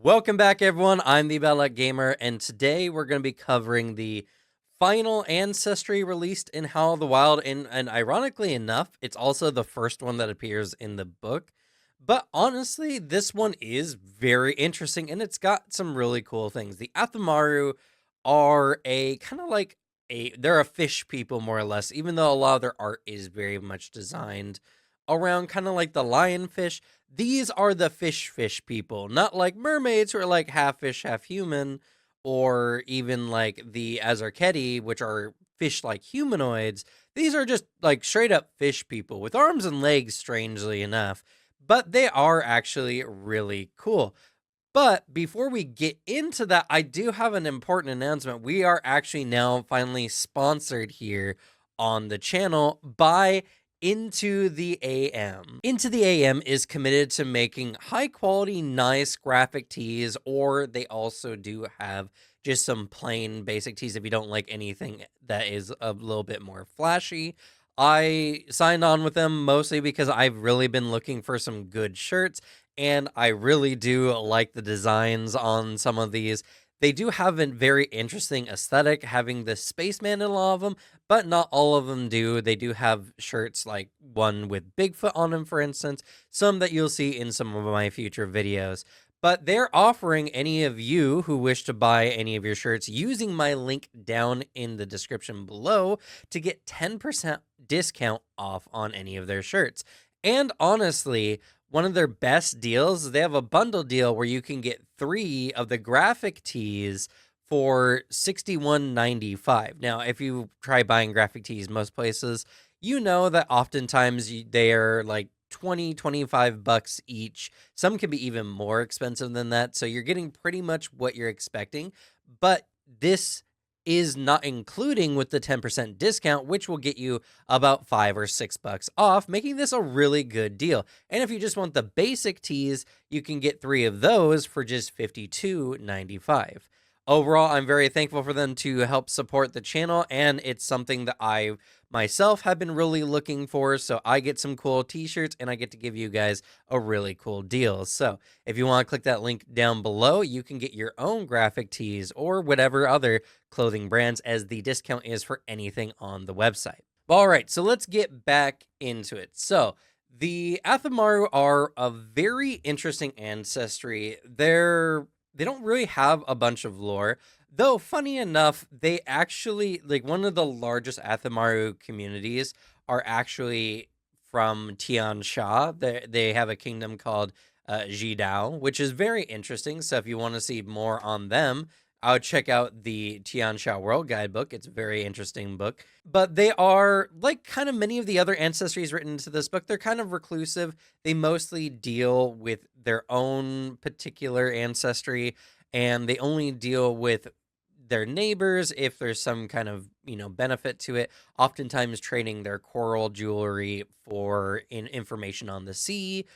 Welcome back, everyone. I'm the Bella Gamer, and today we're going to be covering the final Ancestry released in Howl of the Wild. And ironically enough, it's also the first one that appears in the book. But honestly, this one is very interesting, and it's got some really cool things. The Athamaru are a kind of like they're a fish people, more or less, even though a lot of their art is very much designed around kind of like the lionfish. These are the fish people, not like mermaids who are like half fish, half human, or even like the Azarketi, which are fish like humanoids. These are just like straight up fish people with arms and legs, strangely enough, but they are actually really cool. But before we get into that, I do have an important announcement. We are actually now finally sponsored here on the channel by Into the AM. Into the AM is committed to making high quality, nice graphic tees, or they also do have just some plain basic tees if you don't like anything that is a little bit more flashy. I signed on with them mostly because I've really been looking for some good shirts, and I really do like the designs on some of these. They do have a very interesting aesthetic, having the spaceman in a lot of them, but not all of them do. They do have shirts like one with Bigfoot on them, for instance, some that you'll see in some of my future videos. But they're offering any of you who wish to buy any of your shirts using my link down in the description below to get 10% discount off on any of their shirts. And honestly, one of their best deals, they have a bundle deal where you can get 3 of the graphic tees for $61.95. Now, if you try buying graphic tees most places, you know that oftentimes they're like 25 bucks each. Some can be even more expensive than that. So you're getting pretty much what you're expecting. But this is not including with the 10% discount, which will get you about 5 or 6 bucks off, making this a really good deal. And if you just want the basic tees, you can get 3 of those for just $52.95. Overall, I'm very thankful for them to help support the channel, and it's something that I myself have been really looking for, so I get some cool t-shirts and I get to give you guys a really cool deal. So if you want to click that link down below, you can get your own graphic tees or whatever other clothing brands, as the discount is for anything on the website. All right, so let's get back into it. So the Athamaru are a very interesting ancestry. They don't really have a bunch of lore, though funny enough, they actually, like, one of the largest Athamaru communities are actually from Tian Sha. They have a kingdom called Jidao, which is very interesting. So if you want to see more on them, I would check out the Tian Sha World Guidebook. It's a very interesting book. But they are, like kind of many of the other ancestries written into this book, they're kind of reclusive. They mostly deal with their own particular ancestry, and they only deal with their neighbors if there's some kind of benefit to it, oftentimes trading their coral jewelry for information on the sea,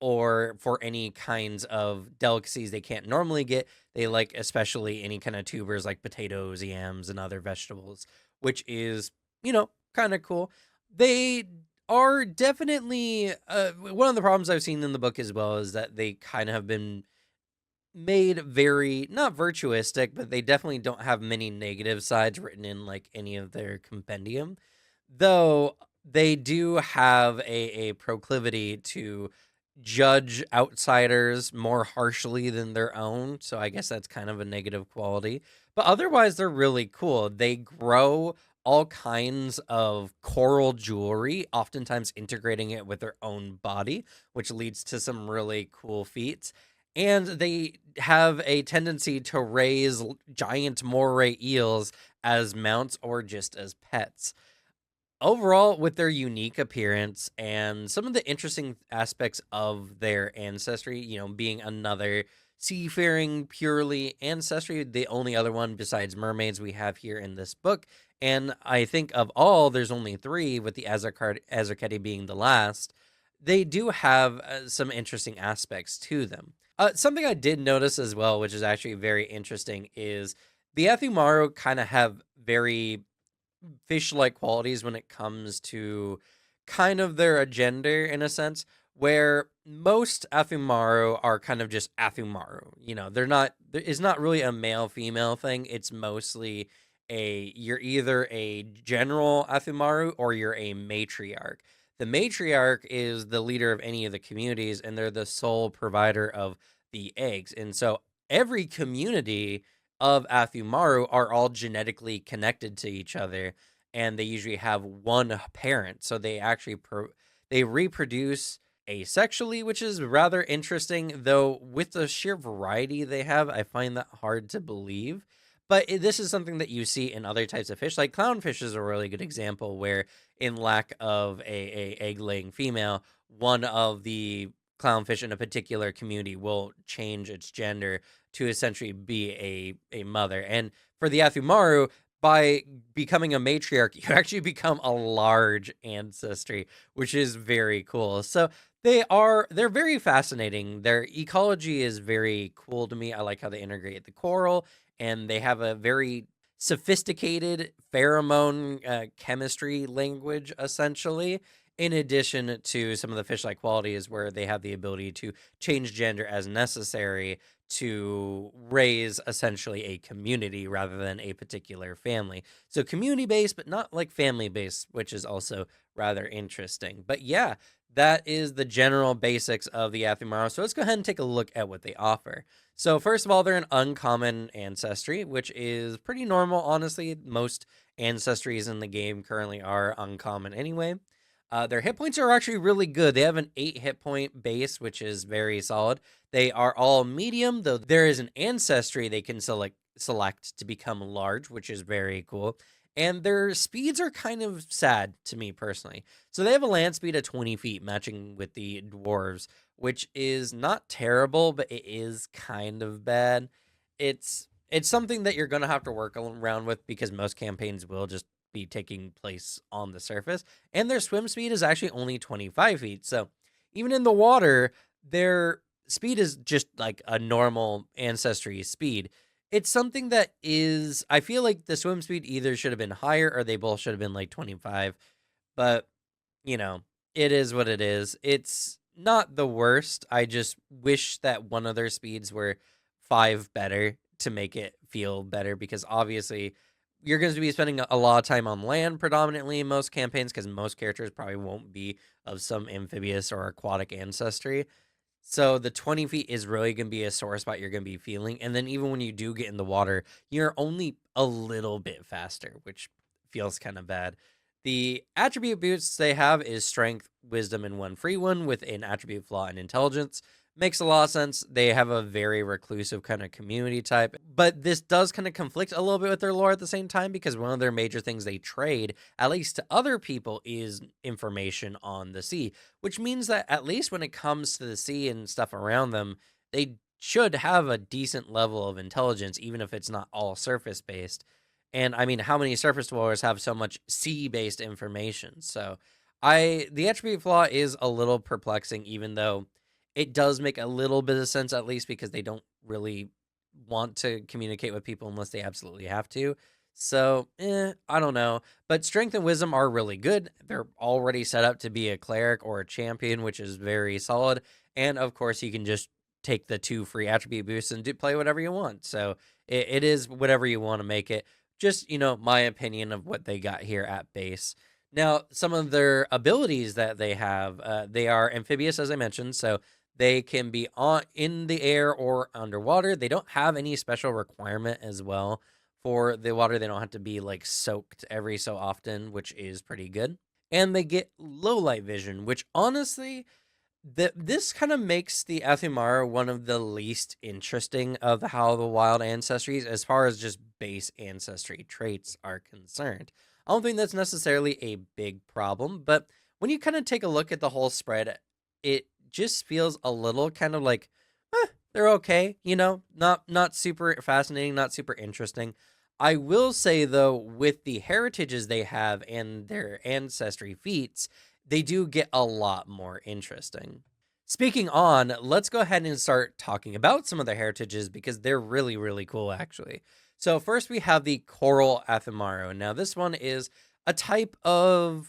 or for any kinds of delicacies they can't normally get. They like especially any kind of tubers like potatoes, yams, and other vegetables, which is kind of cool. They are definitely one of the problems I've seen in the book as well is that they kind of have been made very not virtuistic, but they definitely don't have many negative sides written in like any of their compendium, though they do have a proclivity to judge outsiders more harshly than their own. So I guess that's kind of a negative quality. But otherwise, they're really cool. They grow all kinds of coral jewelry, oftentimes integrating it with their own body, which leads to some really cool feats. And they have a tendency to raise giant moray eels as mounts or just as pets. Overall, with their unique appearance and some of the interesting aspects of their ancestry, being another seafaring purely ancestry, the only other one besides mermaids we have here in this book. And I think of all, there's only 3, with the Azarketi being the last. They do have some interesting aspects to them. Something I did notice as well, which is actually very interesting, is the Athamaru kind of have very fish-like qualities when it comes to kind of their agenda, in a sense, where most Athamaru are kind of just Athamaru. You know, it's not really a male female thing. It's mostly you're either a general Athamaru or you're a matriarch. The matriarch is the leader of any of the communities, and they're the sole provider of the eggs. And so every community of Athamaru are all genetically connected to each other, and they usually have one parent. So they actually they reproduce asexually, which is rather interesting, though with the sheer variety they have, I find that hard to believe. But this is something that you see in other types of fish. Like clownfish is a really good example where, in lack of a egg laying female, one of the clownfish in a particular community will change its gender to essentially be a mother. And for the Athumaru, by becoming a matriarch, you actually become a large ancestry, which is very cool. So they're very fascinating. Their ecology is very cool to me. I like how they integrate the coral, and they have a very sophisticated pheromone chemistry language, essentially, in addition to some of the fish-like qualities where they have the ability to change gender as necessary to raise essentially a community rather than a particular family. So community based, but not like family based, which is also rather interesting. But yeah, that is the general basics of the Athamaru. So let's go ahead and take a look at what they offer. So first of all, they're an uncommon ancestry, which is pretty normal, honestly. Most ancestries in the game currently are uncommon anyway. Their hit points are actually really good. They have an 8 hit point base, which is very solid. They are all medium, though there is an ancestry they can select to become large, which is very cool. And their speeds are kind of sad to me personally. So they have a land speed of 20 feet, matching with the dwarves, which is not terrible, but it is kind of bad. It's something that you're gonna have to work around with because most campaigns will just be taking place on the surface. And their swim speed is actually only 25 feet. So even in the water, their speed is just like a normal ancestry speed. It's something that is, I feel like the swim speed either should have been higher or they both should have been like 25. But, you know, it is what it is. It's not the worst. I just wish that one of their speeds were 5 better to make it feel better because obviously you're going to be spending a lot of time on land predominantly in most campaigns because most characters probably won't be of some amphibious or aquatic ancestry. So the 20 feet is really going to be a sore spot you're going to be feeling. And then even when you do get in the water, you're only a little bit faster, which feels kind of bad. The attribute boosts they have is strength, wisdom, and one free one with an attribute flaw and intelligence. Makes a lot of sense. They have a very reclusive kind of community type, but this does kind of conflict a little bit with their lore at the same time because one of their major things they trade, at least to other people, is information on the sea, which means that at least when it comes to the sea and stuff around them, they should have a decent level of intelligence, even if it's not all surface based. And I mean, how many surface dwellers have so much sea based information? So the attribute flaw is a little perplexing, even though it does make a little bit of sense, at least because they don't really want to communicate with people unless they absolutely have to. So, I don't know. But strength and wisdom are really good. They're already set up to be a cleric or a champion, which is very solid. And of course, you can just take the 2 free attribute boosts and play whatever you want. So it is whatever you want to make it. Just, my opinion of what they got here at base. Now, some of their abilities that they have, they are amphibious, as I mentioned. So they can be in the air or underwater. They don't have any special requirement as well for the water. They don't have to be like soaked every so often, which is pretty good. And they get low light vision, which honestly, this kind of makes the Athamaru one of the least interesting of how the wild ancestries as far as just base ancestry traits are concerned. I don't think that's necessarily a big problem, but when you kind of take a look at the whole spread, it just feels a little kind of like they're okay, not super fascinating, not super interesting. I will say though, with the heritages they have and their ancestry feats, they do get a lot more interesting. Speaking on, let's go ahead and start talking about some of the heritages because they're really, really cool actually. So first we have the Coral Athamaru. Now this one is a type of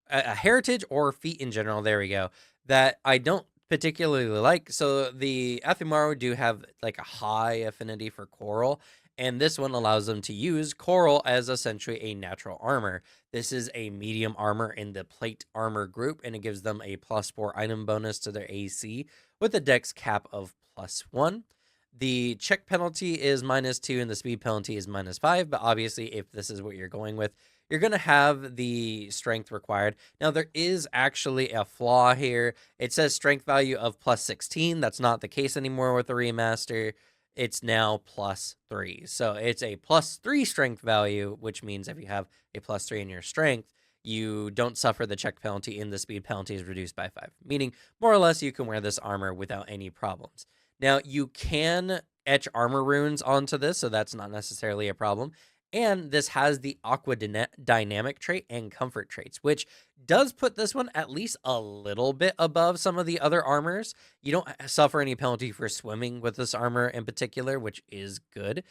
a heritage or feat in general. There we go. that I don't particularly like. So the Athamaru do have like a high affinity for coral, and this one allows them to use coral as essentially a natural armor. This is a medium armor in the plate armor group, and it gives them a +4 item bonus to their AC with a dex cap of +1. The check penalty is -2 and the speed penalty is -5, but obviously, if this is what you're going with, you're going to have the strength required. Now, there is actually a flaw here. It says strength value of +16. That's not the case anymore with the remaster. It's now +3. So it's a +3 strength value, which means if you have a +3 in your strength, you don't suffer the check penalty and the speed penalty is reduced by 5, meaning more or less you can wear this armor without any problems. Now, you can etch armor runes onto this, so that's not necessarily a problem. And this has the aqua dynamic trait and comfort traits, which does put this one at least a little bit above some of the other armors. You don't suffer any penalty for swimming with this armor in particular, which is good.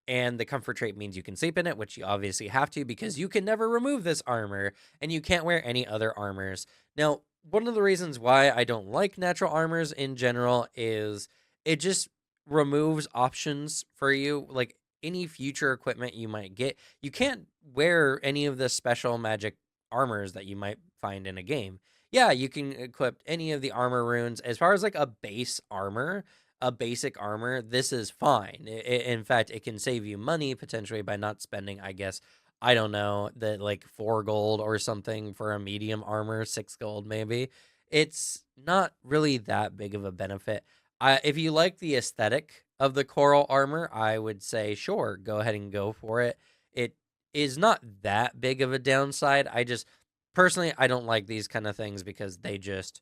And the comfort trait means you can sleep in it, which you obviously have to because you can never remove this armor and you can't wear any other armors. Now, one of the reasons why I don't like natural armors in general is it just removes options for you. Like any future equipment you might get, you can't wear any of the special magic armors that you might find in a game. Yeah, you can equip any of the armor runes. As far as like a base armor, a basic armor, this is fine. In fact, it can save you money potentially by not spending, I guess, I don't know, the like 4 gold or something for a medium armor, 6 gold maybe. It's not really that big of a benefit. If you like the aesthetic of the coral armor, I would say sure, go ahead and go for it. It is not that big of a downside. I just personally I don't like these kind of things because they just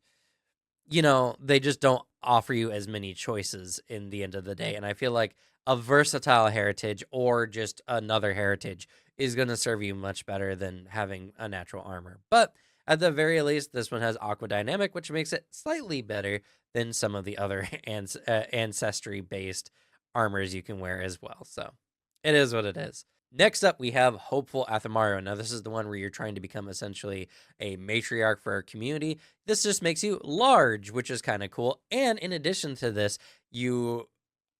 don't offer you as many choices in the end of the day. And I feel like a versatile heritage or just another heritage is going to serve you much better than having a natural armor. But at the very least, this one has aqua dynamic, which makes it slightly better than some of the other ancestry based armors you can wear as well. So it is what it is. Next up, we have Hopeful Athamaru. Now, this is the one where you're trying to become essentially a matriarch for a community. This just makes you large, which is kind of cool. And in addition to this, you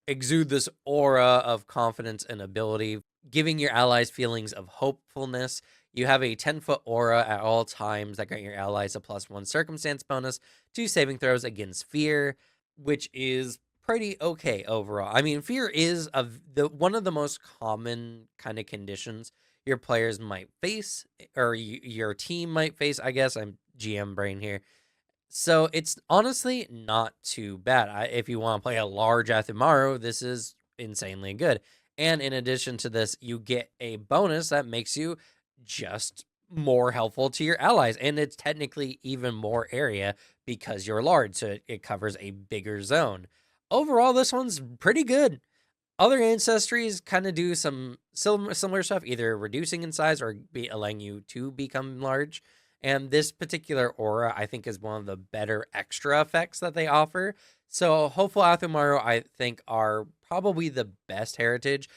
exude this aura of confidence and ability, giving your allies feelings of hopefulness. You have a 10-foot aura at all times that grant your allies a +1 circumstance bonus to saving throws against fear, which is pretty okay overall. I mean, fear is one of the most common kind of conditions your players might face, or your team might face. I guess I'm GM brain here. So it's honestly not too bad. If you want to play a large Athamaru, this is insanely good. And in addition to this, you get a bonus that makes you just more helpful to your allies. And it's technically even more area because you're large. So it covers a bigger zone. Overall, this one's pretty good. Other ancestries kind of do some similar stuff, either reducing in size or allowing you to become large. And this particular aura, I think, is one of the better extra effects that they offer. So, Hopeful Athamaru, I think, are probably the best heritage,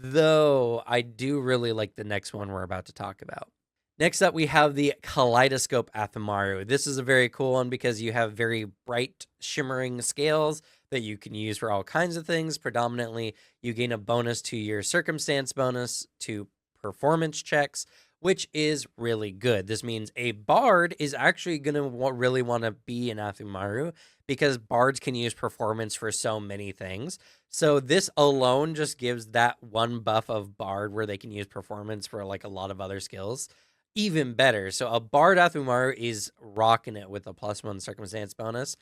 though I do really like the next one we're about to talk about. Next up, we have the Kaleidoscope Athamaru. This is a very cool one because you have very bright, shimmering scales that you can use for all kinds of things. Predominantly, you gain a bonus to your circumstance bonus to performance checks, which is really good. This means a bard is actually going to really want to be an Athamaru because bards can use performance for so many things. So this alone just gives that one buff of bard where they can use performance for like a lot of other skills even better. So a bard Athamaru is rocking it with a +1 circumstance bonus.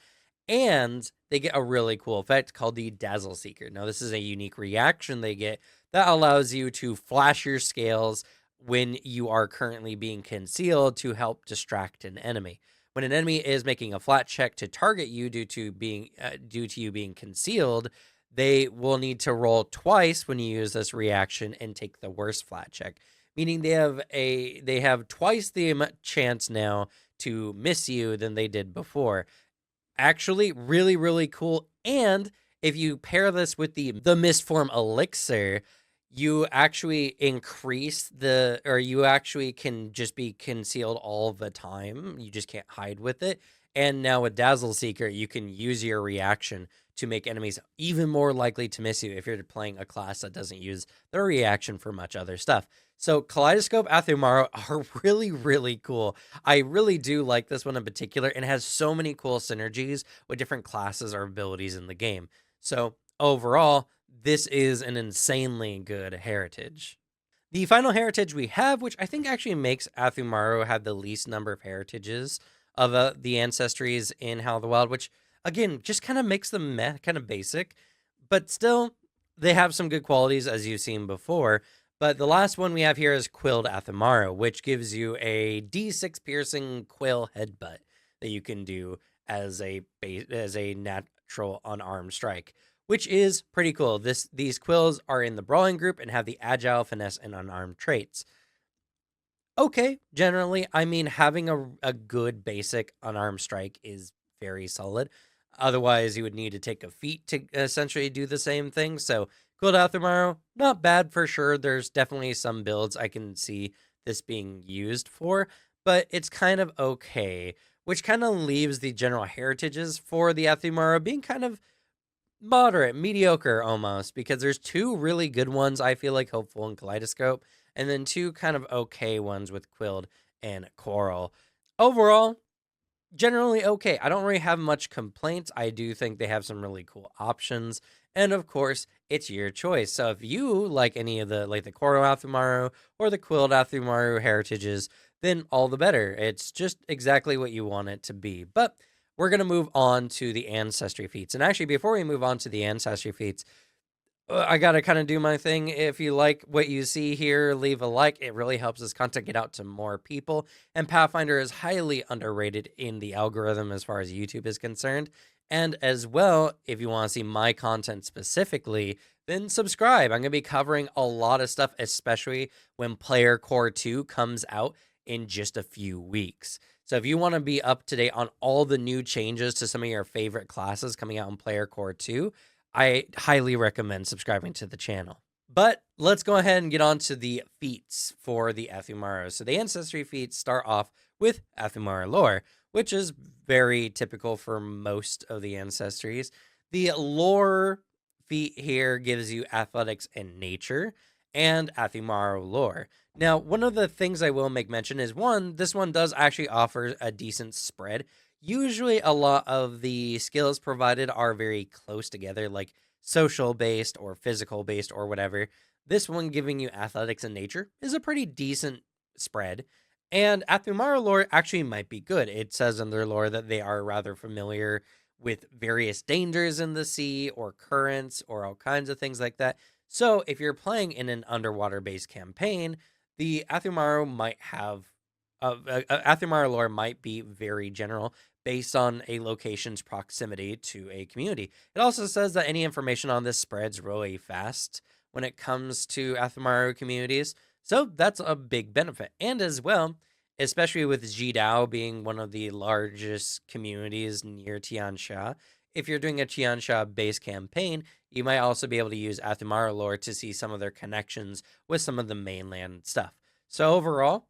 And they get a really cool effect called the Dazzle Seeker. Now, this is a unique reaction they get that allows you to flash your scales when you are currently being concealed to help distract an enemy. When an enemy is making a flat check to target you due to you being concealed, they will need to roll twice when you use this reaction and take the worst flat check, meaning they have twice the chance now to miss you than they did before. Actually, really, really cool. And if you pair this with the Mistform Elixir, you actually you actually can just be concealed all the time. You just can't hide with it. And now with Dazzle Seeker, you can use your reaction to make enemies even more likely to miss you if you're playing a class that doesn't use their reaction for much other stuff. So Kaleidoscope Athamaru are really, really cool. I really do like this one in particular, and it has so many cool synergies with different classes or abilities in the game. So overall, this is an insanely good heritage. The final heritage we have, which I think actually makes Athamaru have the least number of heritages of the Ancestries in How the Wild, which again just kind of makes them kind of basic, but still they have some good qualities as you've seen before. But the last one we have here is Quilled Athamaru, which gives you a D6 piercing quill headbutt that you can do as a natural unarmed strike, which is pretty cool. These quills are in the brawling group and have the agile, finesse, and unarmed traits. Okay, generally, I mean, having a good basic unarmed strike is very solid. Otherwise, you would need to take a feat to essentially do the same thing. So, Cooled Out Tomorrow, not bad for sure. There's definitely some builds I can see this being used for, but it's kind of okay, which kind of leaves the general heritages for the Athumara being kind of moderate, mediocre almost, because there's two really good ones, I feel like, Hopeful and Kaleidoscope, and then two kind of okay ones with Quilled and Coral. Overall, generally okay. I don't really have much complaints. I do think they have some really cool options. And of course, it's your choice. So if you like any of the Coral Athamaru or the Quilled Athamaru heritages, then all the better. It's just exactly what you want it to be. But we're going to move on to the Ancestry feats. And actually, before we move on to the Ancestry feats, I got to kind of do my thing. If you like what you see here, leave a like. It really helps this content get out to more people. And Pathfinder is highly underrated in the algorithm as far as YouTube is concerned. And as well, if you want to see my content specifically, then subscribe. I'm going to be covering a lot of stuff, especially when Player Core 2 comes out in just a few weeks. So if you want to be up to date on all the new changes to some of your favorite classes coming out in Player Core 2, I highly recommend subscribing to the channel. But let's go ahead and get on to the feats for the Athamaru. So the Ancestry feats start off with Athamaru lore, which is very typical for most of the Ancestries. The lore feat here gives you athletics and nature and Athamaru lore. Now, one of the things I will make mention is this one does actually offer a decent spread. Usually a lot of the skills provided are very close together, like social based or physical based or whatever. This one giving you athletics and nature is a pretty decent spread. And Athamaru lore actually might be good. It says in their lore that they are rather familiar with various dangers in the sea or currents or all kinds of things like that. So if you're playing in an underwater based campaign, the Athamaru might have Athamaru lore might be very general based on a location's proximity to a community. It also says that any information on this spreads really fast when it comes to Athamaru communities. So that's a big benefit. And as well, especially with Jidao being one of the largest communities near Tiansha, if you're doing a Tiansha based campaign, you might also be able to use Athamaru lore to see some of their connections with some of the mainland stuff. So overall,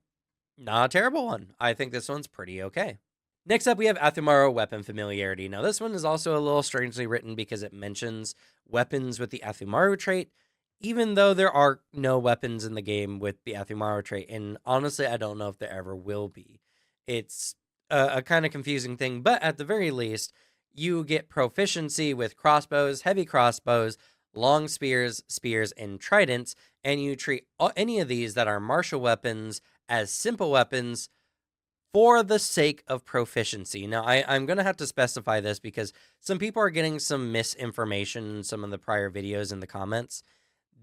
not a terrible one. I think this one's pretty okay. Next up, we have Athamaru Weapon Familiarity. Now, this one is also a little strangely written because it mentions weapons with the Athamaru trait, even though there are no weapons in the game with the Athamaru trait. And honestly, I don't know if there ever will be. It's a kind of confusing thing, but at the very least, you get proficiency with crossbows, heavy crossbows, long spears, and tridents, and you treat any of these that are martial weapons as simple weapons for the sake of proficiency. Now, I'm going to have to specify this because some people are getting some misinformation in some of the prior videos in the comments.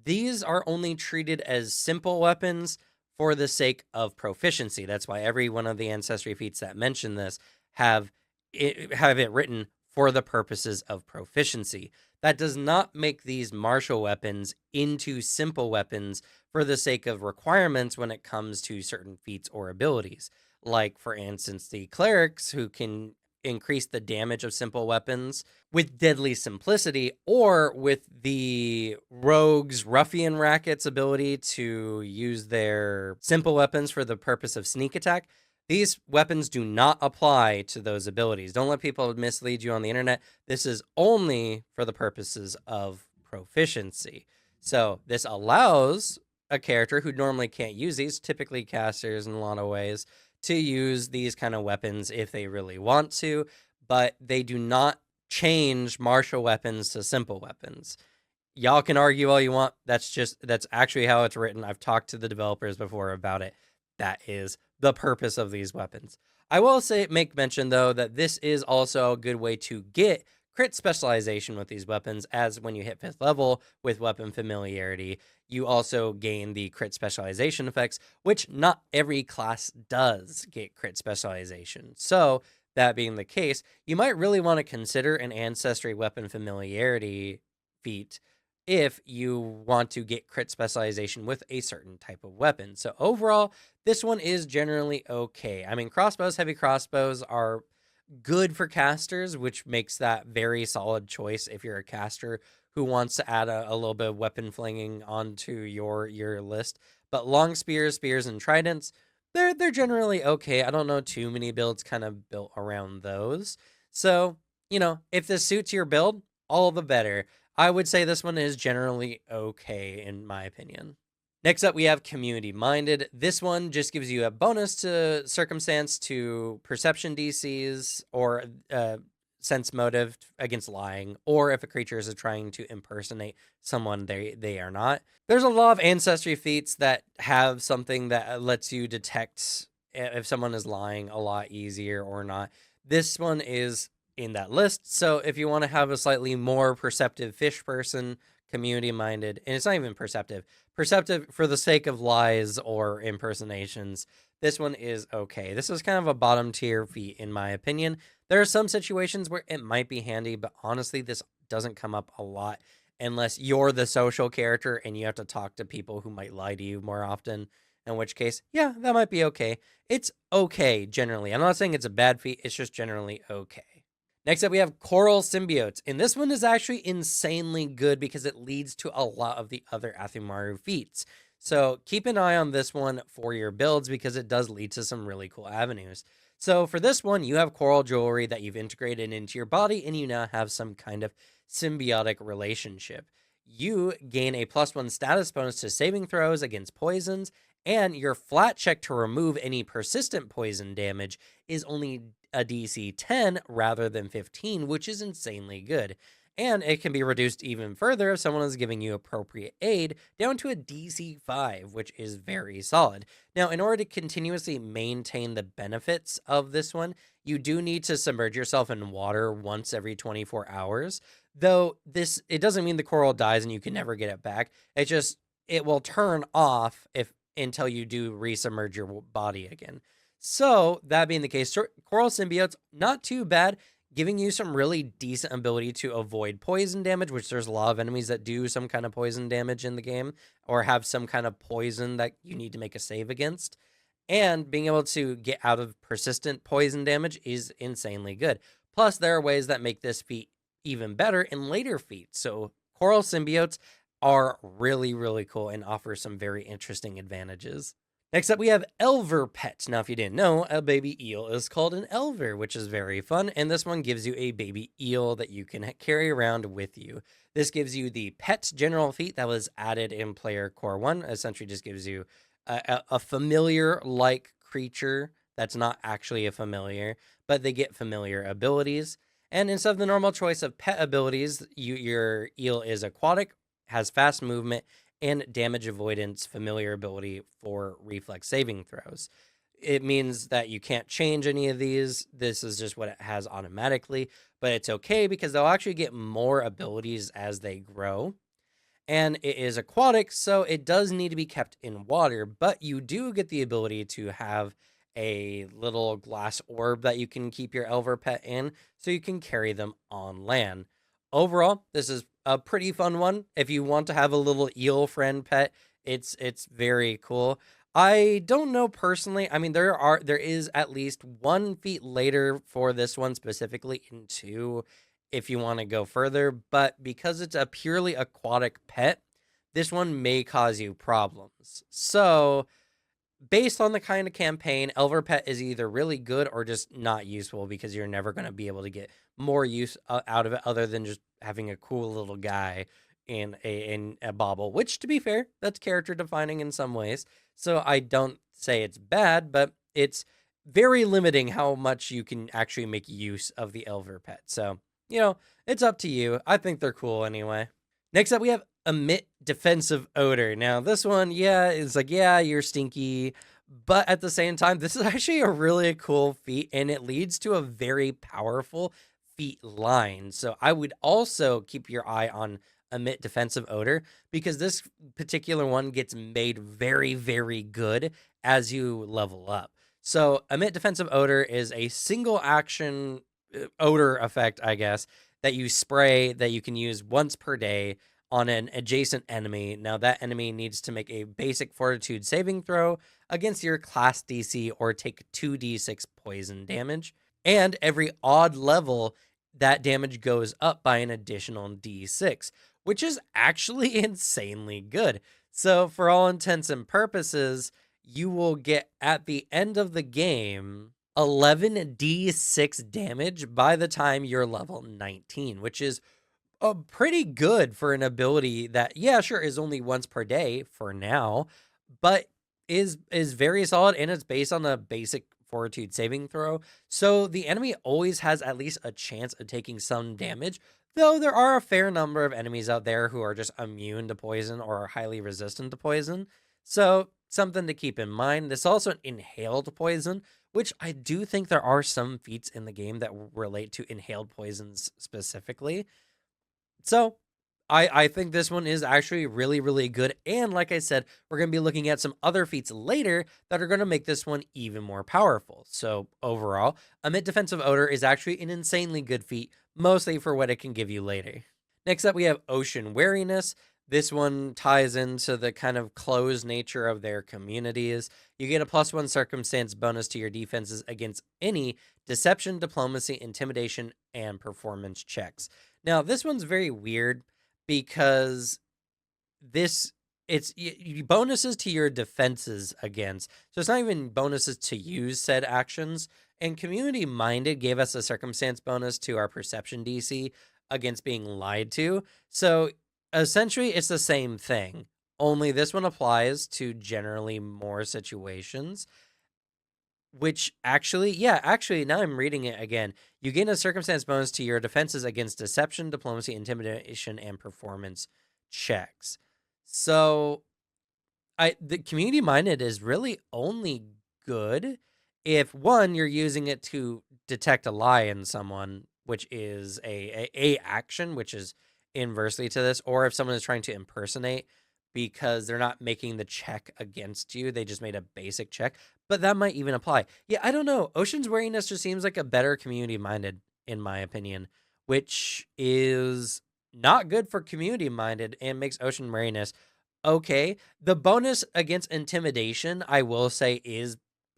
These are only treated as simple weapons for the sake of proficiency. That's why every one of the Ancestry feats that mention this have it written for the purposes of proficiency. That does not make these martial weapons into simple weapons for the sake of requirements when it comes to certain feats or abilities. Like, for instance, the clerics who can increase the damage of simple weapons with deadly simplicity, or with the rogues ruffian racket's ability to use their simple weapons for the purpose of sneak attack. These weapons do not apply to those abilities. Don't let people mislead you on the internet. This is only for the purposes of proficiency. So this allows a character who normally can't use these, typically casters in a lot of ways, to use these kind of weapons if they really want to, but they do not change martial weapons to simple weapons. Y'all can argue all you want. That's actually how it's written. I've talked to the developers before about it. That is the purpose of these weapons. I will make mention though that this is also a good way to get crit specialization with these weapons, as when you hit 5th level with weapon familiarity, you also gain the crit specialization effects, which not every class does get crit specialization. So that being the case, you might really want to consider an ancestry weapon familiarity feat if you want to get crit specialization with a certain type of weapon. So overall, this one is generally okay. I mean, heavy crossbows are good for casters, which makes that very solid choice if you're a caster who wants to add a little bit of weapon flinging onto your list. But long spears, and tridents, they're generally okay. I don't know too many builds kind of built around those. So, if this suits your build, all the better. I would say this one is generally okay, in my opinion. Next up, we have Community Minded. This one just gives you a bonus to circumstance to perception DCs or sense motive against lying, or if a creature is trying to impersonate someone they are not. There's a lot of ancestry feats that have something that lets you detect if someone is lying a lot easier or not. This one is in that list. So if you want to have a slightly more perceptive fish person, community minded, and it's not even perceptive for the sake of lies or impersonations, this one is okay. This is kind of a bottom tier feat in my opinion. There are some situations where it might be handy, but honestly, this doesn't come up a lot unless you're the social character and you have to talk to people who might lie to you more often. In which case, yeah, that might be okay. It's okay generally. I'm not saying it's a bad feat, it's just generally okay. Next up, we have Coral Symbiotes, and this one is actually insanely good because it leads to a lot of the other Athamaru feats. So keep an eye on this one for your builds because it does lead to some really cool avenues. So for this one, you have coral jewelry that you've integrated into your body, and you now have some kind of symbiotic relationship. You gain a +1 status bonus to saving throws against poisons, and your flat check to remove any persistent poison damage is only a DC 10 rather than 15, which is insanely good. And it can be reduced even further if someone is giving you appropriate aid down to a DC 5, which is very solid. Now, in order to continuously maintain the benefits of this one, you do need to submerge yourself in water once every 24 hours. Though it doesn't mean the coral dies and you can never get it back. It will turn off if until you do resubmerge your body again. So, that being the case, coral symbiotes, not too bad, giving you some really decent ability to avoid poison damage, which there's a lot of enemies that do some kind of poison damage in the game, or have some kind of poison that you need to make a save against. And being able to get out of persistent poison damage is insanely good. Plus, there are ways that make this feat even better in later feats. So, coral symbiotes are really, really cool and offer some very interesting advantages. Next up, we have Elver Pet. Now, if you didn't know, a baby eel is called an Elver, which is very fun, and this one gives you a baby eel that you can carry around with you. This gives you the Pet General feat that was added in Player Core 1. Essentially just gives you a familiar-like creature that's not actually a familiar, but they get familiar abilities. And instead of the normal choice of pet abilities, your eel is aquatic, has fast movement, and damage avoidance familiar ability for reflex saving throws. It means that you can't change any of these. This is just what it has automatically, but it's okay because they'll actually get more abilities as they grow. And it is aquatic, so it does need to be kept in water, but you do get the ability to have a little glass orb that you can keep your Elver pet in, so you can carry them on land. Overall, this is a pretty fun one. If you want to have a little eel friend pet, it's very cool. I don't know personally. I mean, there is at least 1 feat later for this one specifically in 2 if you want to go further, but because it's a purely aquatic pet, this one may cause you problems. So based on the kind of campaign, Elver Pet is either really good or just not useful because you're never going to be able to get more use out of it other than just having a cool little guy in a bauble. Which, to be fair, that's character defining in some ways. So I don't say it's bad, but it's very limiting how much you can actually make use of the Elver Pet. So it's up to you. I think they're cool anyway. Next up, we have emit defensive odor. Now, this one, yeah, is like, yeah, you're stinky, but at the same time, this is actually a really cool feat, and it leads to a very powerful feat line. So I would also keep your eye on emit defensive odor because this particular one gets made very, very good as you level up. So emit defensive odor is a single action odor effect, I guess, that you spray that you can use once per day on an adjacent enemy. Now, that enemy needs to make a basic fortitude saving throw against your class DC or take 2d6 poison damage. And every odd level, that damage goes up by an additional d6, which is actually insanely good. So, for all intents and purposes, you will get at the end of the game 11d6 damage by the time you're level 19, which is pretty good for an ability that, yeah, sure, is only once per day for now, but is very solid, and it's based on a basic fortitude saving throw. So the enemy always has at least a chance of taking some damage, though there are a fair number of enemies out there who are just immune to poison or are highly resistant to poison. So something to keep in mind. This also an inhaled poison, which I do think there are some feats in the game that relate to inhaled poisons specifically. So I think this one is actually really, really good. And like I said, we're going to be looking at some other feats later that are going to make this one even more powerful. So overall, emit defensive odor is actually an insanely good feat, mostly for what it can give you later. Next up, we have ocean wariness. This one ties into the kind of closed nature of their communities. You get a +1 circumstance bonus to your defenses against any deception, diplomacy, intimidation, and performance checks. Now, this one's very weird because this it's bonuses to your defenses against. So it's not even bonuses to use said actions. And community minded gave us a circumstance bonus to our perception DC against being lied to. So essentially, it's the same thing. Only this one applies to generally more situations. Which actually, yeah, actually, now I'm reading it again. You gain a circumstance bonus to your defenses against deception, diplomacy, intimidation, and performance checks. So, the community minded is really only good if one, you're using it to detect a lie in someone, which is a action, which is inversely to this, or if someone is trying to impersonate because they're not making the check against you, they just made a basic check. But that might even apply. Yeah, I don't know. Ocean's wariness just seems like a better community minded, in my opinion, which is not good for community minded and makes ocean wariness okay. The bonus against intimidation, I will say, is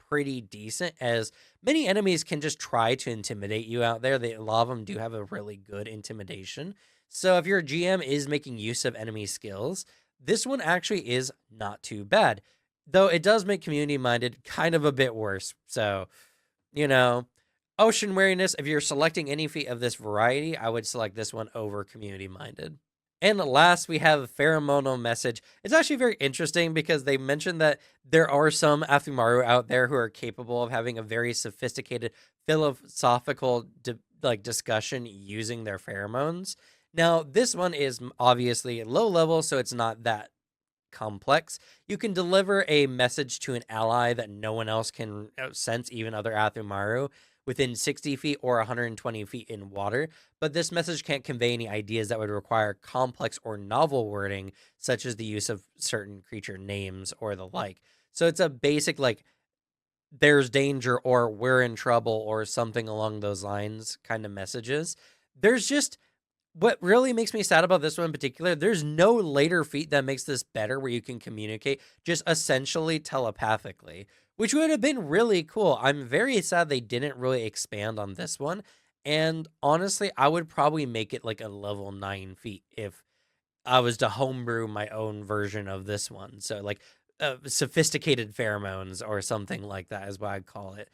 pretty decent, as many enemies can just try to intimidate you out there. A lot of them do have a really good intimidation. So if your GM is making use of enemy skills, this one actually is not too bad. Though it does make community minded kind of a bit worse. So, you know, ocean wariness, if you're selecting any feat of this variety, I would select this one over community minded. And last, we have pheromonal message. It's actually very interesting because they mentioned that there are some Athamaru out there who are capable of having a very sophisticated philosophical discussion using their pheromones. Now, this one is obviously low level, so it's not that complex. You can deliver a message to an ally that no one else can sense, even other Athamaru, within 60 feet or 120 feet in water. But this message can't convey any ideas that would require complex or novel wording, such as the use of certain creature names or the like. So it's a basic, like, there's danger or we're in trouble or something along those lines kind of messages. There's just what really makes me sad about this one in particular, there's no later feat that makes this better where you can communicate just essentially telepathically, which would have been really cool. I'm very sad they didn't really expand on this one. And honestly, I would probably make it like a level 9 feat if I was to homebrew my own version of this one. So, like, sophisticated pheromones or something like that is what I'd call it.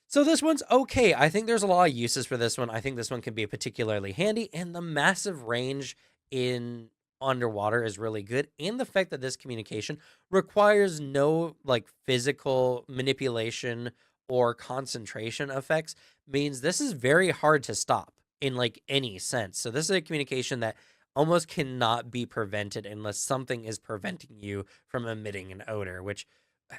So this one's okay. I think there's a lot of uses for this one. I think this one can be particularly handy, and the massive range in underwater is really good. And the fact that this communication requires no like physical manipulation or concentration effects means this is very hard to stop in like any sense. So this is a communication that almost cannot be prevented unless something is preventing you from emitting an odor, which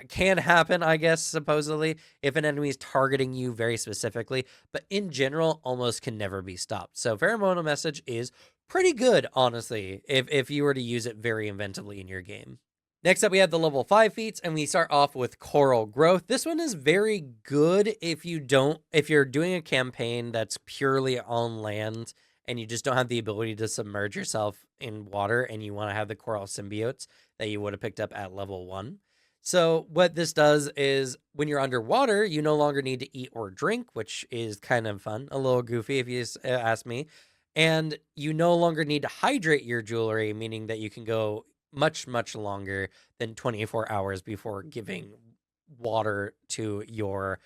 can happen, I guess, supposedly, if an enemy is targeting you very specifically, but in general, almost can never be stopped. So pheromonal message is pretty good, honestly, if you were to use it very inventively in your game. Next up, we have the level 5 feats, and we start off with Coral Growth. This one is very good if you're doing a campaign that's purely on land and you just don't have the ability to submerge yourself in water and you want to have the coral symbiotes that you would have picked up at level 1. So what this does is when you're underwater, you no longer need to eat or drink, which is kind of fun, a little goofy if you ask me. And you no longer need to hydrate your jewelry, meaning that you can go much, much longer than 24 hours before giving water to your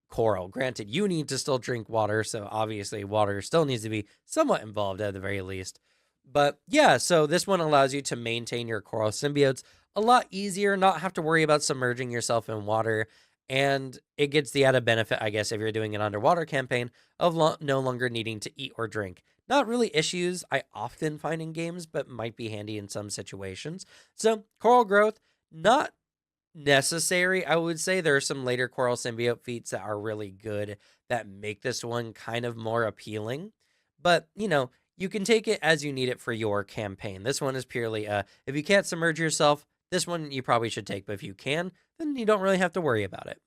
coral. Granted, you need to still drink water, so obviously water still needs to be somewhat involved at the very least. But yeah, so this one allows you to maintain your coral symbiotes a lot easier, not have to worry about submerging yourself in water. And it gets the added benefit, I guess, if you're doing an underwater campaign of no longer needing to eat or drink. Not really issues I often find in games, but might be handy in some situations. So, coral growth, not necessary, I would say. There are some later coral symbiote feats that are really good that make this one kind of more appealing. But, you can take it as you need it for your campaign. This one is purely, if you can't submerge yourself, this one you probably should take, but if you can, then you don't really have to worry about it.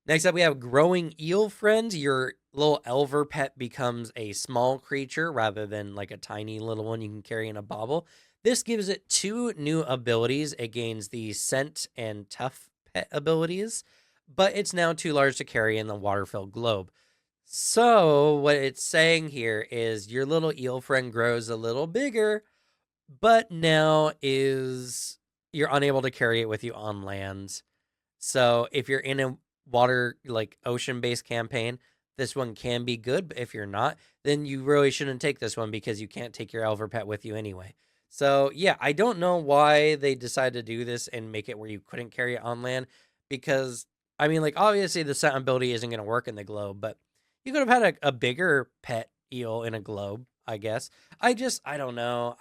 Next up, we have Growing Eel Friend. Your little elver pet becomes a small creature rather than like a tiny little one you can carry in a bauble. This gives it 2 new abilities. It gains the Scent and Tough pet abilities, but it's now too large to carry in the water-filled globe. So what it's saying here is your little eel friend grows a little bigger, but now is you're unable to carry it with you on land. So if you're in a water like ocean-based campaign, this one can be good, but if you're not, then you really shouldn't take this one because you can't take your elver pet with you anyway. So yeah, I don't know why they decided to do this and make it where you couldn't carry it on land, because I mean, like, obviously the sound ability isn't going to work in the globe, but you could have had a bigger pet eel in a globe, I guess. I don't know.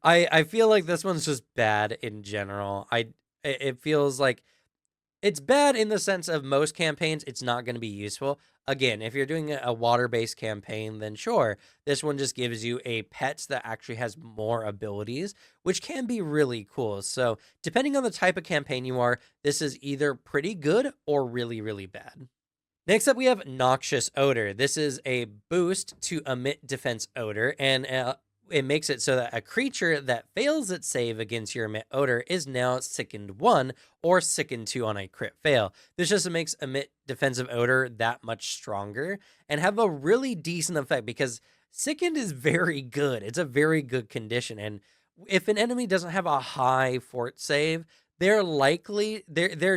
I feel like this one's just bad in general. It feels like it's bad in the sense of most campaigns, it's not going to be useful. Again, if you're doing a water-based campaign, then sure, this one just gives you a pet that actually has more abilities, which can be really cool. So depending on the type of campaign you are, this is either pretty good or really, really bad. Next up, we have Noxious Odor. This is a boost to emit defense odor, and it makes it so that a creature that fails its save against your emit odor is now sickened 1 or sickened 2 on a crit fail. This just makes emit defensive odor that much stronger and have a really decent effect because sickened is very good. It's a very good condition, and if an enemy doesn't have a high fort save, they're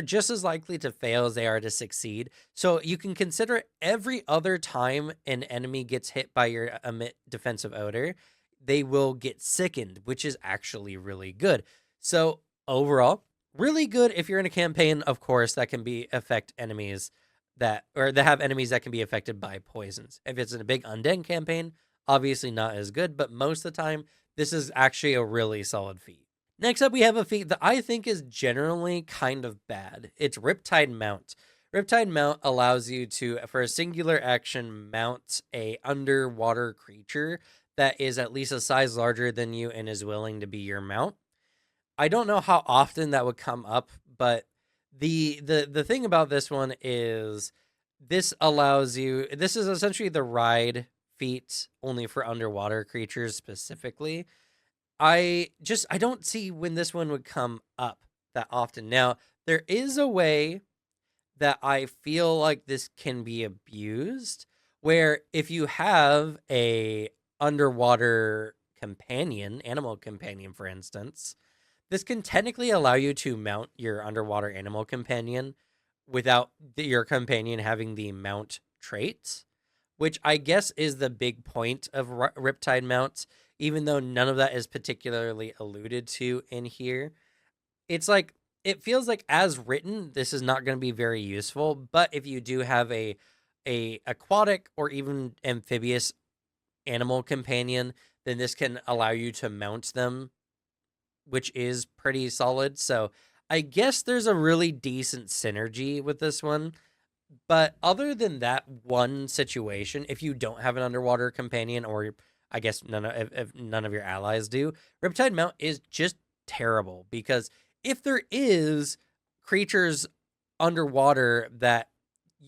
just as likely to fail as they are to succeed. So you can consider every other time an enemy gets hit by your emit defensive odor, they will get sickened, which is actually really good. So overall, really good if you're in a campaign, of course, that can be affect enemies that have enemies that can be affected by poisons. If it's in a big undead campaign, obviously not as good, but most of the time, this is actually a really solid feat. Next up, we have a feat that I think is generally kind of bad. It's Riptide Mount. Riptide Mount allows you to, for a singular action, mount a underwater creature that is at least a size larger than you and is willing to be your mount. I don't know how often that would come up, but the thing about this one is this allows you, this is essentially the ride feat only for underwater creatures specifically. I don't see when this one would come up that often. Now, there is a way that I feel like this can be abused, where if you have a underwater companion, animal companion, for instance, This can technically allow you to mount your underwater animal companion without your companion having the mount traits, which I guess is the big point of Riptide mounts, even though none of that is particularly alluded to in here. It's like, it feels like as written, this is not going to be very useful, but if you do have a aquatic or even amphibious animal companion, then this can allow you to mount them, which is pretty solid. So I guess there's a really decent synergy with this one. But other than that one situation, if you don't have an underwater companion, or I guess if none of your allies do, Riptide Mount is just terrible, because if there is creatures underwater that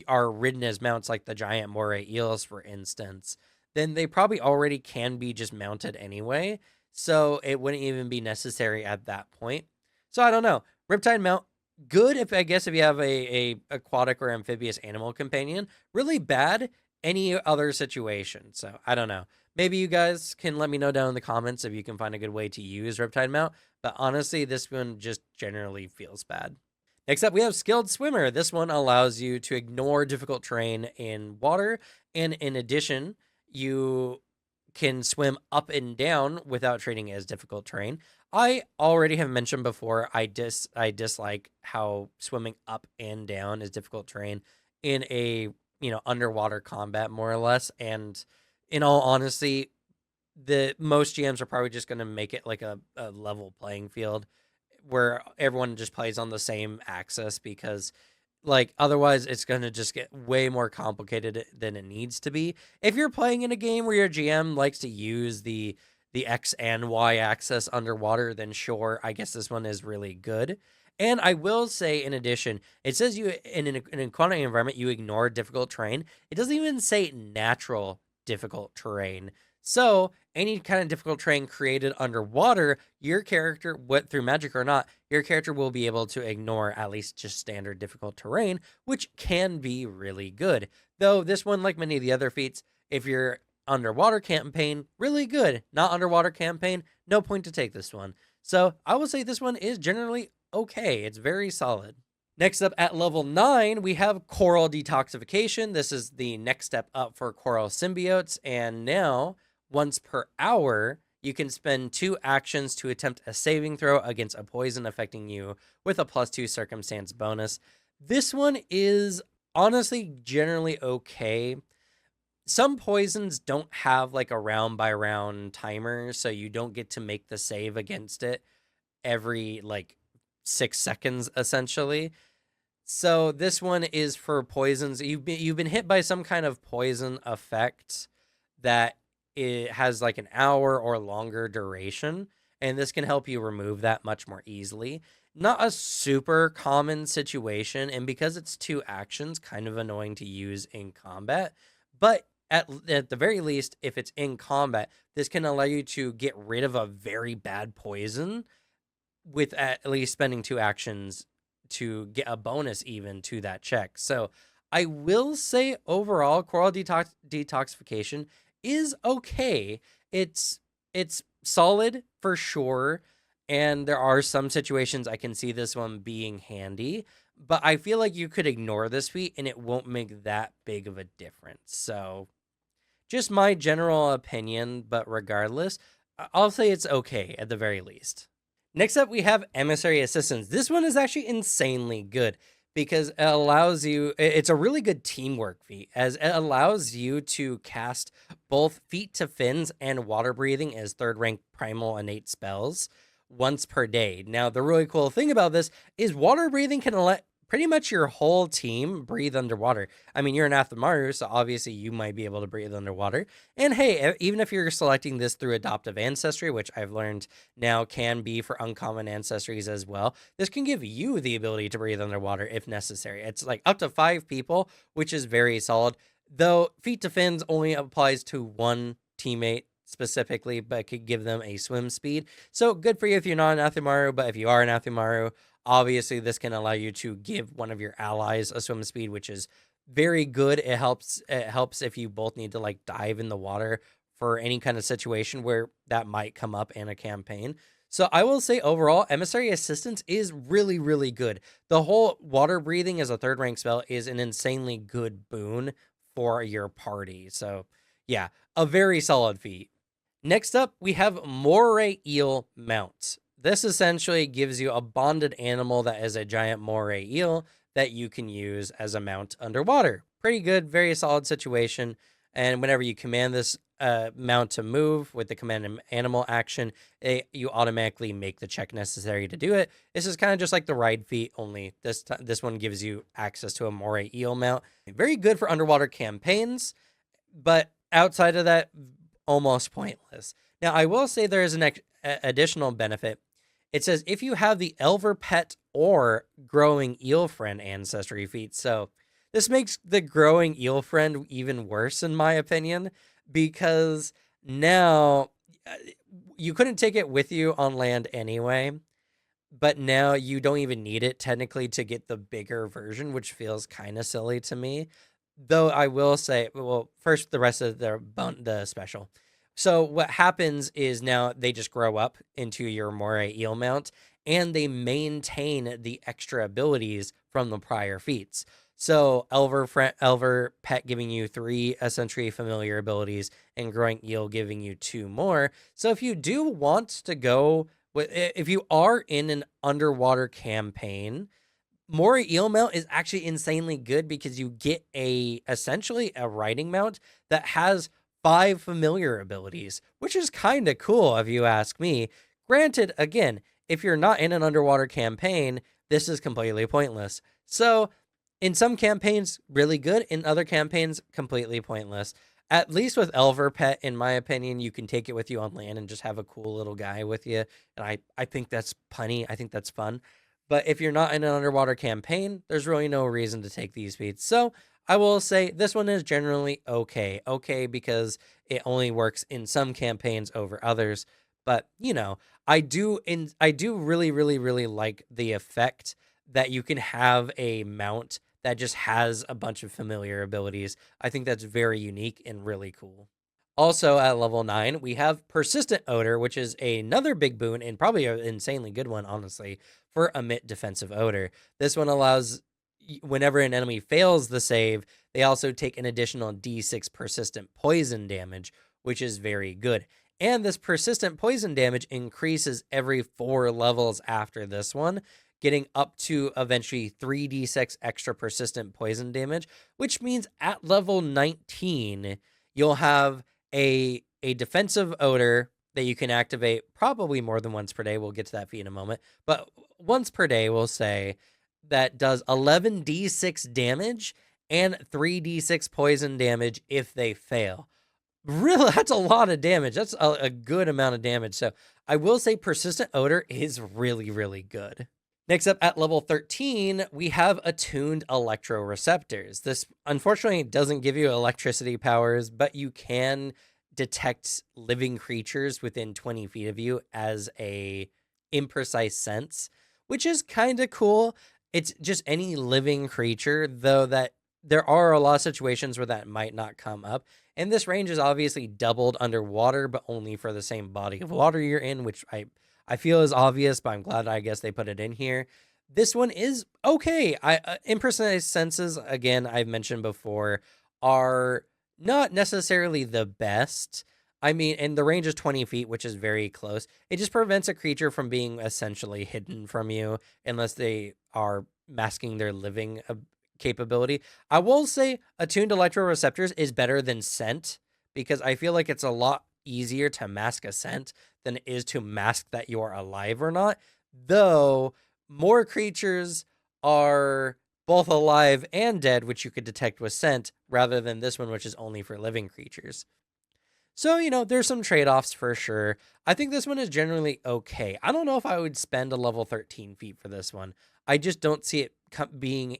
are ridden as mounts, like the giant moray eels, for instance, then they probably already can be just mounted anyway. So it wouldn't even be necessary at that point. So I don't know. Riptide Mount, good if, I guess, if you have a aquatic or amphibious animal companion. Really bad any other situation. So I don't know. Maybe you guys can let me know down in the comments if you can find a good way to use Riptide Mount. But honestly, this one just generally feels bad. Next up, we have Skilled Swimmer. This one allows you to ignore difficult terrain in water, and in addition, you can swim up and down without treating it as difficult terrain. I already have mentioned before, I dislike how swimming up and down is difficult terrain in a, underwater combat, more or less. And in all honesty, the most GMs are probably just going to make it like a level playing field where everyone just plays on the same axis, because like otherwise it's going to just get way more complicated than it needs to be. If you're playing in a game where your GM likes to use the X and Y axis underwater, then sure, I guess this one is really good. And I will say, in addition, it says you in an aquatic environment you ignore difficult terrain. It doesn't even say natural difficult terrain. So any kind of difficult terrain created underwater, your character, what through magic or not, your character will be able to ignore at least just standard difficult terrain, which can be really good. Though this one, like many of the other feats, if you're underwater campaign, really good. Not underwater campaign, no point to take this one. So I will say this one is generally okay. It's very solid. Next up at level 9, we have Coral Detoxification. This is the next step up for Coral Symbiotes, and now once per hour, you can spend 2 actions to attempt a saving throw against a poison affecting you with a +2 circumstance bonus. This one is honestly generally okay. Some poisons don't have like a round by round timer, so you don't get to make the save against it every like 6 seconds essentially. So this one is for poisons. You've been hit by some kind of poison effect that it has like an hour or longer duration, and this can help you remove that much more easily. Not a super common situation, and because it's 2 actions, kind of annoying to use in combat. But at the very least, if it's in combat, this can allow you to get rid of a very bad poison with at least spending 2 actions to get a bonus even to that check. So I will say overall, Coral Detoxification is okay. It's solid for sure, and there are some situations I can see this one being handy, but I feel like you could ignore this feat and it won't make that big of a difference. So just my general opinion, but regardless, I'll say it's okay at the very least. Next up, we have Emissary Assistance. This one is actually insanely good because it allows you, it's a really good teamwork feat, as it allows you to cast both Feet to Fins and Water Breathing as 3rd rank primal innate spells once per day. Now, the really cool thing about this is Water Breathing can let pretty much your whole team breathe underwater. I mean, you're an Athamaru, so obviously you might be able to breathe underwater. And hey, even if you're selecting this through Adoptive Ancestry, which I've learned now can be for uncommon ancestries as well, this can give you the ability to breathe underwater if necessary. It's like up to 5 people, which is very solid. Though Feet to Fins only applies to 1 teammate specifically, but could give them a swim speed. So good for you if you're not an Athamaru, but if you are an Athamaru, obviously this can allow you to give one of your allies a swim speed, which is very good. It helps if you both need to like dive in the water for any kind of situation where that might come up in a campaign. So I will say overall, Emissary Assistance is really, really good. The whole water breathing as a third rank spell is an insanely good boon for your party. So yeah, a very solid feat. Next up, we have Moray Eel Mount. This essentially gives you a bonded animal that is a giant moray eel that you can use as a mount underwater. Pretty good, very solid situation. And whenever you command this mount to move with the command animal action, you automatically make the check necessary to do it. This is kind of just like the ride feat, only this one gives you access to a moray eel mount. Very good for underwater campaigns, but outside of that, almost pointless. Now, I will say there is an additional benefit. It says if you have the Elver Pet or Growing Eel Friend ancestry feat. So this makes the Growing Eel Friend even worse, in my opinion, because now you couldn't take it with you on land anyway, but now you don't even need it technically to get the bigger version, which feels kind of silly to me. Though I will say, well, first the rest of the special. So what happens is now they just grow up into your moray eel mount, and they maintain the extra abilities from the prior feats. So Elver Pet giving you 3 Essentially Familiar abilities, and Growing Eel giving you 2 more. So if you do want to go, if you are in an underwater campaign, Moray Eel Mount is actually insanely good because you get essentially a riding mount that has 5 familiar abilities, which is kind of cool if you ask me. Granted, again, if you're not in an underwater campaign, this is completely pointless. So, in some campaigns, really good. In other campaigns, completely pointless. At least with Elver Pet, in my opinion, you can take it with you on land and just have a cool little guy with you. And I think that's punny. I think that's fun. But if you're not in an underwater campaign, there's really no reason to take these feats. So I will say this one is generally okay. Okay, because it only works in some campaigns over others. But I do really, really, really like the effect that you can have a mount that just has a bunch of familiar abilities. I think that's very unique and really cool. Also at level 9, we have Persistent Odor, which is another big boon and probably an insanely good one, honestly, for Emit Defensive Odor. This one allows, whenever an enemy fails the save, they also take an additional d6 persistent poison damage, which is very good. And this persistent poison damage increases every 4 levels after this one, getting up to eventually 3d6 extra persistent poison damage, which means at level 19, you'll have a defensive odor that you can activate probably more than once per day. We'll get to that feat in a moment. But once per day, we'll say, that does 11d6 damage and 3d6 poison damage if they fail. Really, that's a lot of damage. That's a good amount of damage. So I will say Persistent Odor is really, really good. Next up at level 13, we have Attuned Electroreceptors. This unfortunately doesn't give you electricity powers, but you can detect living creatures within 20 feet of you as a imprecise sense, which is kind of cool. It's just any living creature, though that there are a lot of situations where that might not come up. And this range is obviously doubled underwater, but only for the same body of water you're in, which I feel is obvious, but I'm glad I guess they put it in here. This one is okay. Imprecise senses, again, I've mentioned before, are not necessarily the best. I mean, and the range is 20 feet, which is very close. It just prevents a creature from being essentially hidden from you unless they are masking their living capability. I will say Attuned Electroreceptors is better than Scent because I feel like it's a lot easier to mask a scent than it is to mask that you're alive or not. Though more creatures are both alive and dead, which you could detect with scent, rather than this one, which is only for living creatures. So, there's some trade offs for sure. I think this one is generally okay. I don't know if I would spend a level 13 feat for this one. I just don't see it being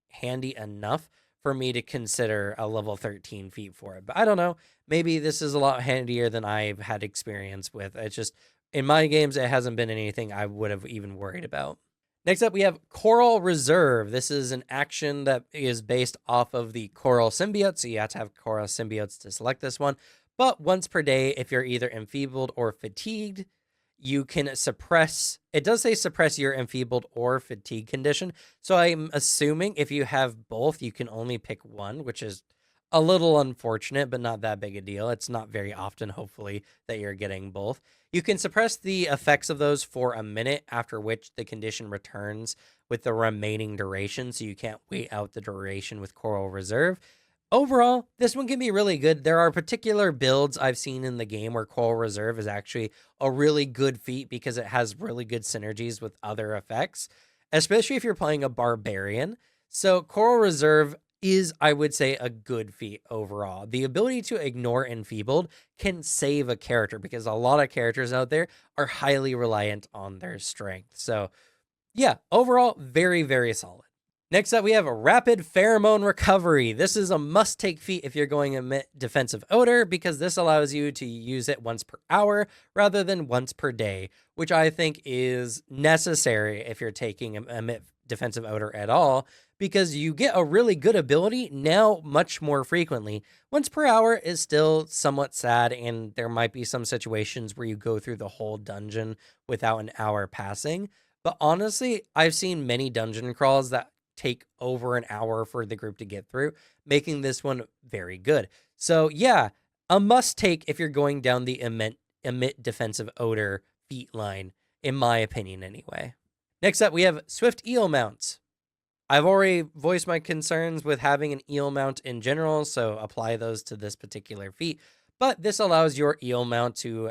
handy enough for me to consider a level 13 feat for it. But I don't know. Maybe this is a lot handier than I've had experience with. It's just, in my games, it hasn't been anything I would have even worried about. Next up, we have Coral Reserve. This is an action that is based off of the Coral Symbiote, so you have to have Coral Symbiotes to select this one. But once per day, if you're either enfeebled or fatigued, you can suppress, it does say suppress your enfeebled or fatigue condition. So I'm assuming if you have both, you can only pick one, which is a little unfortunate, but not that big a deal. It's not very often, hopefully, that you're getting both. You can suppress the effects of those for a minute, after which the condition returns with the remaining duration. So you can't wait out the duration with Coral Reserve. Overall, this one can be really good. There are particular builds I've seen in the game where Coral Reserve is actually a really good feat because it has really good synergies with other effects, especially if you're playing a barbarian. So Coral Reserve is, I would say, a good feat overall. The ability to ignore Enfeebled can save a character because a lot of characters out there are highly reliant on their strength. So yeah, overall, very, very solid. Next up, we have a Rapid Pheromone Recovery. This is a must-take feat if you're going to emit defensive odor because this allows you to use it once per hour rather than once per day, which I think is necessary if you're taking emit defensive odor at all, because you get a really good ability now much more frequently. Once per hour is still somewhat sad, and there might be some situations where you go through the whole dungeon without an hour passing. But honestly, I've seen many dungeon crawls that take over an hour for the group to get through, making this one very good. So yeah, a must take if you're going down the emit defensive odor feat line, in my opinion anyway. Next up, we have Swift Eel Mounts. I've already voiced my concerns with having an eel mount in general, so apply those to this particular feat. But this allows your eel mount to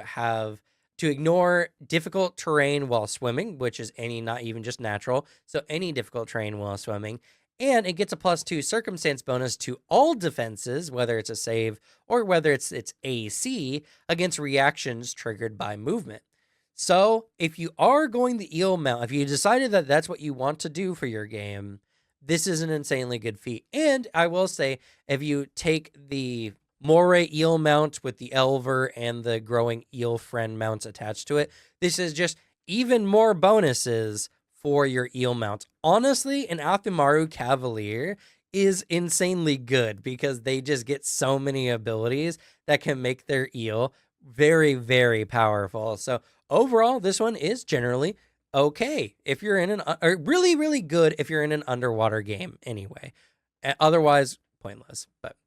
ignore difficult terrain while swimming, which is any, not even just natural, so any difficult terrain while swimming. And it gets a +2 circumstance bonus to all defenses, whether it's a save or whether it's AC, against reactions triggered by movement. So if you are going the eel mount, if you decided that that's what you want to do for your game, this is an insanely good feat. And I will say, if you take the Moray eel mount with the Elver and the growing eel friend mounts attached to it, this is just even more bonuses for your eel mount. Honestly, an Athamaru Cavalier is insanely good because they just get so many abilities that can make their eel very, very powerful. So overall, this one is generally okay if you're in an or really, really good if you're in an underwater game anyway. Otherwise, pointless. But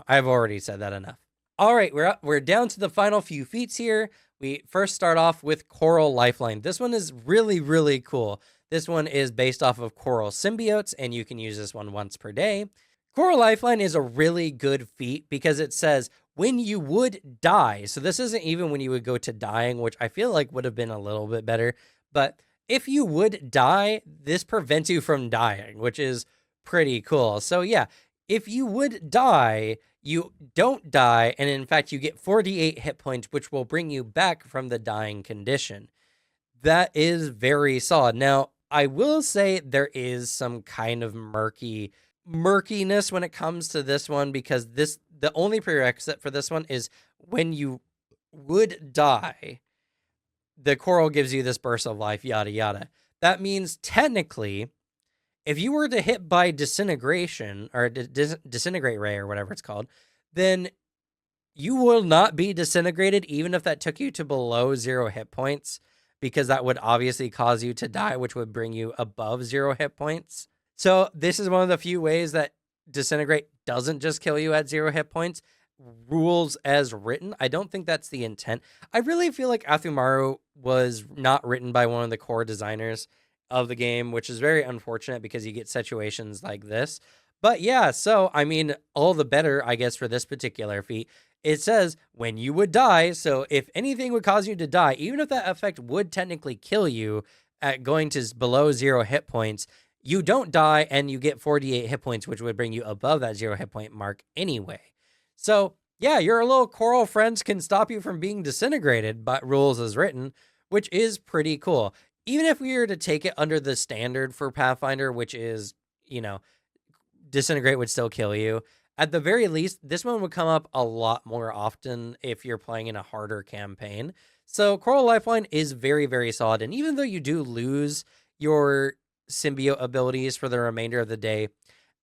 I've already said that enough. All right, we're down to the final few feats here. We first start off with Coral Lifeline. This one is really, really cool. This one is based off of Coral Symbiotes, and you can use this one once per day. Coral Lifeline is a really good feat because it says when you would die. So this isn't even when you would go to dying, which I feel like would have been a little bit better. But if you would die, this prevents you from dying, which is pretty cool. So yeah, if you would die, you don't die. And in fact, you get 48 hit points, which will bring you back from the dying condition. That is very solid. Now, I will say there is some kind of murkiness when it comes to this one, because the only prerequisite for this one is when you would die, the coral gives you this burst of life, yada yada. That means technically, if you were to hit by disintegration or disintegrate ray or whatever it's called, then you will not be disintegrated even if that took you to below 0 hit points, because that would obviously cause you to die, which would bring you above 0 hit points. So this is one of the few ways that disintegrate doesn't just kill you at 0 hit points. Rules as written, I don't think that's the intent. I really feel like Athamaru was not written by one of the core designers of the game, which is very unfortunate because you get situations like this. But yeah, so I mean, all the better, I guess, for this particular feat. It says when you would die. So if anything would cause you to die, even if that effect would technically kill you at going to below 0 hit points, you don't die and you get 48 hit points, which would bring you above that 0 hit point mark anyway. So yeah, your little coral friends can stop you from being disintegrated, but rules as written, which is pretty cool. Even if we were to take it under the standard for Pathfinder, which is, disintegrate would still kill you, at the very least, this one would come up a lot more often if you're playing in a harder campaign. So Coral Lifeline is very, very solid. And even though you do lose your symbiote abilities for the remainder of the day,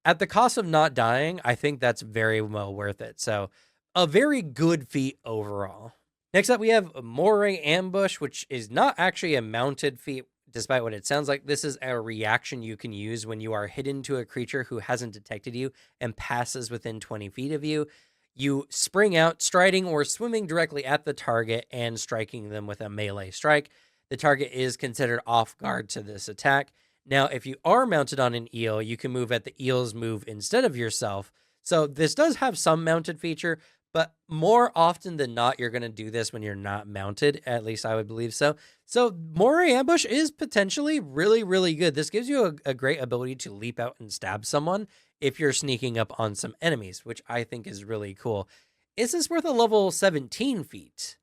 at the cost of not dying, I think that's very well worth it. So a very good feat overall. Next up, we have Moray Ambush, which is not actually a mounted feat, despite what it sounds like. This is a reaction you can use when you are hidden to a creature who hasn't detected you and passes within 20 feet of you. You spring out, striding or swimming directly at the target and striking them with a melee strike. The target is considered off guard to this attack. Now, if you are mounted on an eel, you can move at the eel's move instead of yourself. So this does have some mounted feature, but more often than not, you're going to do this when you're not mounted. At least I would believe so. So Moray Ambush is potentially really, really good. This gives you a great ability to leap out and stab someone if you're sneaking up on some enemies, which I think is really cool. Is this worth a level 17 feat?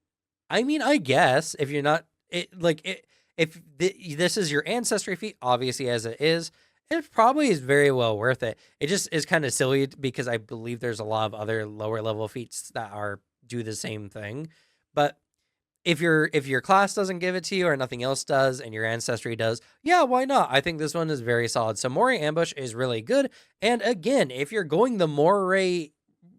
I mean, I guess if you're not if this is your ancestry feat, obviously as it is, it probably is very well worth it. It just is kind of silly because I believe there's a lot of other lower level feats that are do the same thing. But if your class doesn't give it to you or nothing else does and your ancestry does, yeah, why not? I think this one is very solid. So Moray Ambush is really good. And again, if you're going the Moray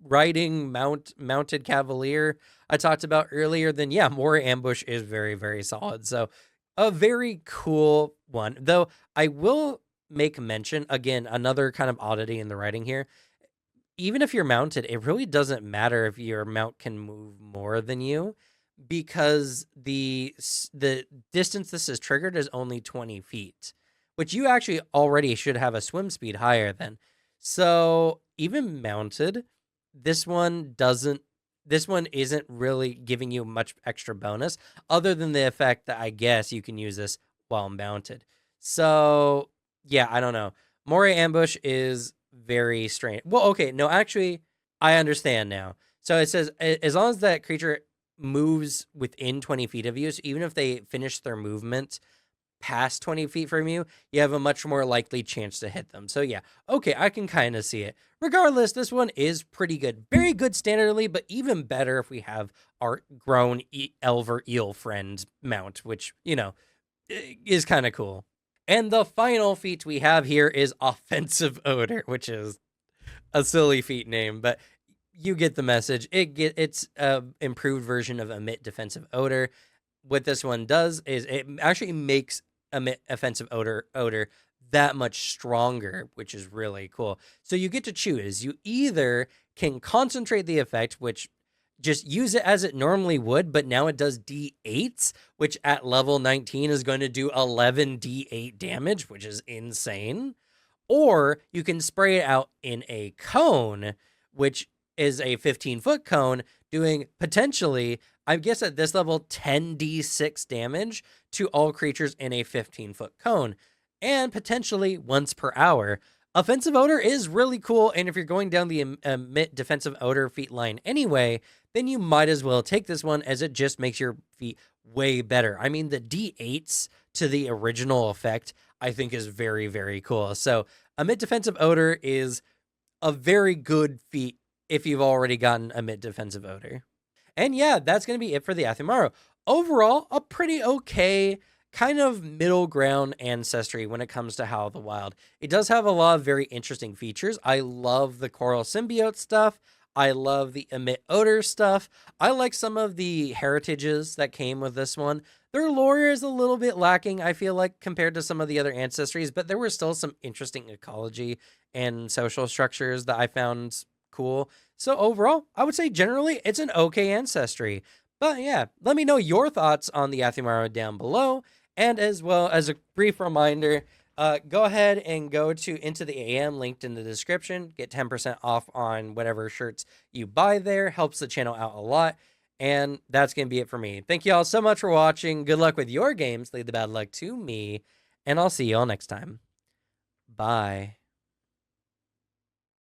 riding mounted cavalier I talked about earlier, then yeah, Moray Ambush is very, very solid. So a very cool one. Though I will make mention, again, another kind of oddity in the writing here. Even if you're mounted, it really doesn't matter if your mount can move more than you, because the distance this is triggered is only 20 feet, which you actually already should have a swim speed higher than. So even mounted, this one doesn't. This one isn't really giving you much extra bonus, other than the effect that I guess you can use this while mounted. So yeah, I don't know. Moray Ambush is very strange. Well, okay, no, actually, I understand now. So it says as long as that creature moves within 20 feet of you, so even if they finish their movement past 20 feet from you, you have a much more likely chance to hit them. So yeah, okay, I can kind of see it. Regardless, this one is pretty good. Very good standardly, but even better if we have our grown elver eel friend mount, which, is kind of cool. And the final feat we have here is Offensive Odor, which is a silly feat name, but you get the message. It's a improved version of Emit Defensive Odor. What this one does is it actually makes Emit Offensive Odor that much stronger, which is really cool. So you get to choose. You either can concentrate the effect, which just use it as it normally would, but now it does D8s, which at level 19 is going to do 11 D8 damage, which is insane. Or you can spray it out in a cone, which is a 15-foot cone, doing potentially, I guess at this level, 10d6 damage to all creatures in a 15-foot cone, and potentially once per hour. Offensive Odor is really cool, and if you're going down the Emit Defensive Odor feat line anyway, then you might as well take this one, as it just makes your feat way better. I mean, the D8s to the original effect, I think, is very, very cool. So Emit Defensive Odor is a very good feat if you've already gotten Emit Defensive Odor. And yeah, that's going to be it for the Athamaru. Overall, a pretty okay kind of middle ground ancestry when it comes to Howl of the Wild. It does have a lot of very interesting features. I love the coral symbiote stuff. I love the emit odor stuff. I like some of the heritages that came with this one. Their lore is a little bit lacking, I feel like, compared to some of the other ancestries, but there were still some interesting ecology and social structures that I found cool. So overall, I would say generally it's an okay ancestry. But yeah, let me know your thoughts on the Athamaru down below. And as well as a brief reminder, go ahead and go to Into the AM, linked in the description. Get 10% off on whatever shirts you buy there. Helps the channel out a lot. And that's going to be it for me. Thank you all so much for watching. Good luck with your games. Leave the bad luck to me. And I'll see you all next time. Bye.